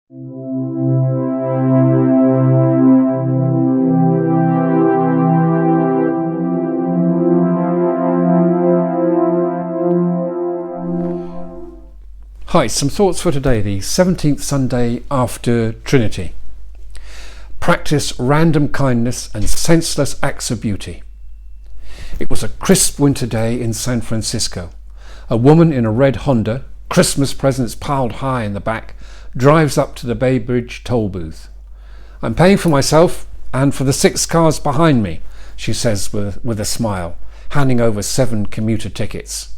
Hi, some thoughts for today, the 17th Sunday after Trinity. Practice random kindness and senseless acts of beauty. It was a crisp winter day in San Francisco. A woman in a red Honda, Christmas presents piled high in the back, drives up to the Bay Bridge toll booth. "I'm paying for myself and for the 6 cars behind me," she says with a smile, handing over 7 commuter tickets.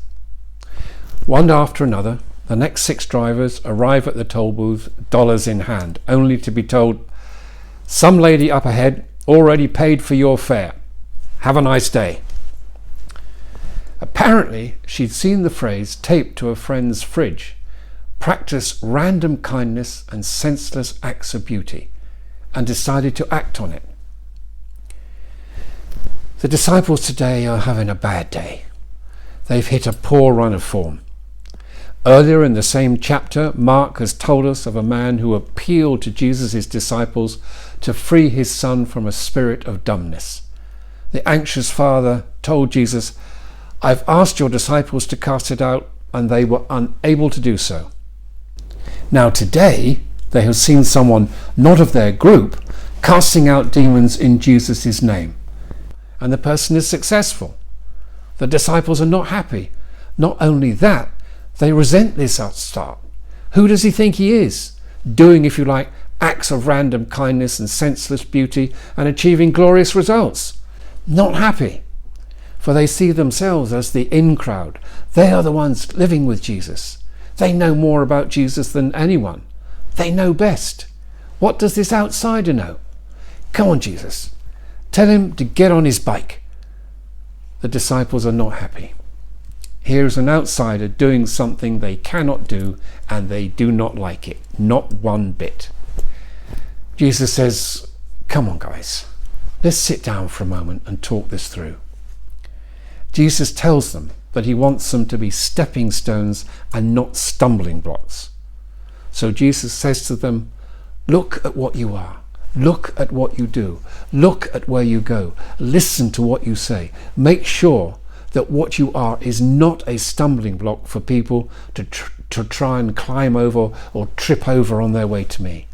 One after another, the next 6 drivers arrive at the toll booth, dollars in hand, only to be told, "Some lady up ahead already paid for your fare. Have a nice day." Apparently, she'd seen the phrase taped to a friend's fridge, "Practice random kindness and senseless acts of beauty," and decided to act on it. The disciples today are having a bad day. They've hit a poor run of form. Earlier in the same chapter, Mark has told us of a man who appealed to Jesus' disciples to free his son from a spirit of dumbness. The anxious father told Jesus, "I've asked your disciples to cast it out, and they were unable to do so." Now today, they have seen someone not of their group casting out demons in Jesus' name, and the person is successful. The disciples are not happy. Not only that, they resent this upstart. Who does he think he is? Doing, if you like, acts of random kindness and senseless beauty and achieving glorious results. Not happy. For they see themselves as the in crowd. They are the ones living with Jesus. They know more about Jesus than anyone. They know best. What does this outsider know? Come on, Jesus. Tell him to get on his bike. The disciples are not happy. Here's an outsider doing something they cannot do, and they do not like it, not one bit. Jesus says, "Come on, guys, let's sit down for a moment and talk this through." Jesus tells them that he wants them to be stepping stones and not stumbling blocks. So Jesus says to them, "Look at what you are. Look at what you do. Look at where you go. Listen to what you say. Make sure that what you are is not a stumbling block for people to try and climb over or trip over on their way to me.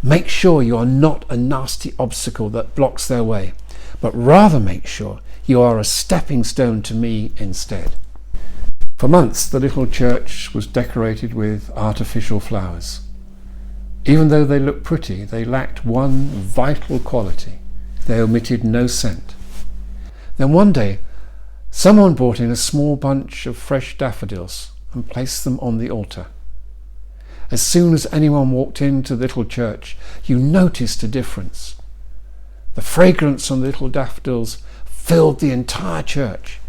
Make sure you are not a nasty obstacle that blocks their way, but rather make sure you are a stepping stone to me instead." For months, the little church was decorated with artificial flowers. Even though they looked pretty, they lacked one vital quality. They omitted no scent. Then one day, someone brought in a small bunch of fresh daffodils and placed them on the altar. As soon as anyone walked into the little church, you noticed a difference. The fragrance on the little daffodils filled the entire church.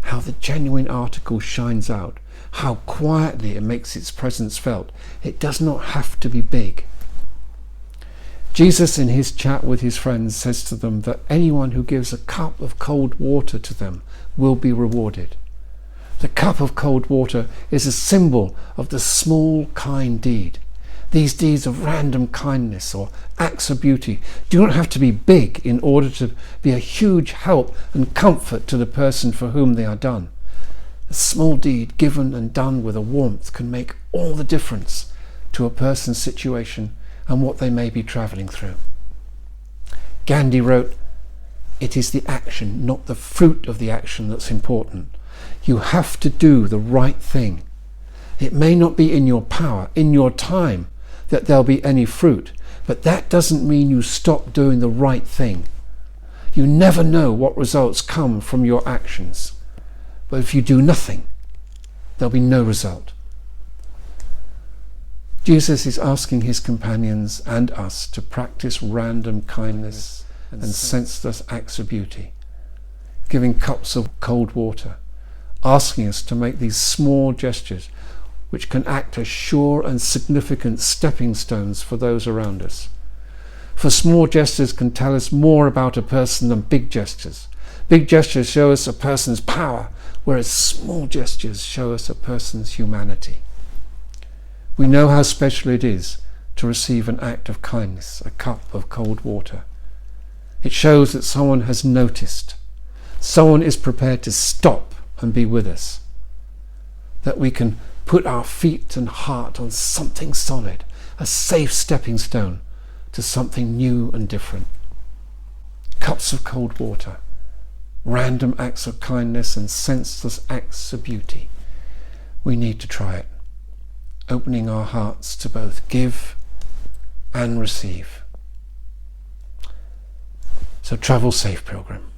How the genuine article shines out, how quietly it makes its presence felt. It does not have to be big. Jesus, in his chat with his friends, says to them that anyone who gives a cup of cold water to them will be rewarded. The cup of cold water is a symbol of the small, kind deed. These deeds of random kindness or acts of beauty do not have to be big in order to be a huge help and comfort to the person for whom they are done. A small deed given and done with a warmth can make all the difference to a person's situation and what they may be travelling through. Gandhi wrote, "It is the action, not the fruit of the action, that's important. You have to do the right thing. It may not be in your power, in your time, that there'll be any fruit, but that doesn't mean you stop doing the right thing. You never know what results come from your actions. But if you do nothing, there'll be no result." Jesus is asking his companions and us to practice random kindness and senseless acts of beauty, giving cups of cold water, asking us to make these small gestures which can act as sure and significant stepping stones for those around us. For small gestures can tell us more about a person than big gestures. Big gestures show us a person's power, whereas small gestures show us a person's humanity. We know how special it is to receive an act of kindness, a cup of cold water. It shows that someone has noticed. Someone is prepared to stop and be with us. That we can put our feet and heart on something solid, a safe stepping stone to something new and different. Cups of cold water, random acts of kindness and senseless acts of beauty. We need to try it, opening our hearts to both give and receive. So travel safe, pilgrim.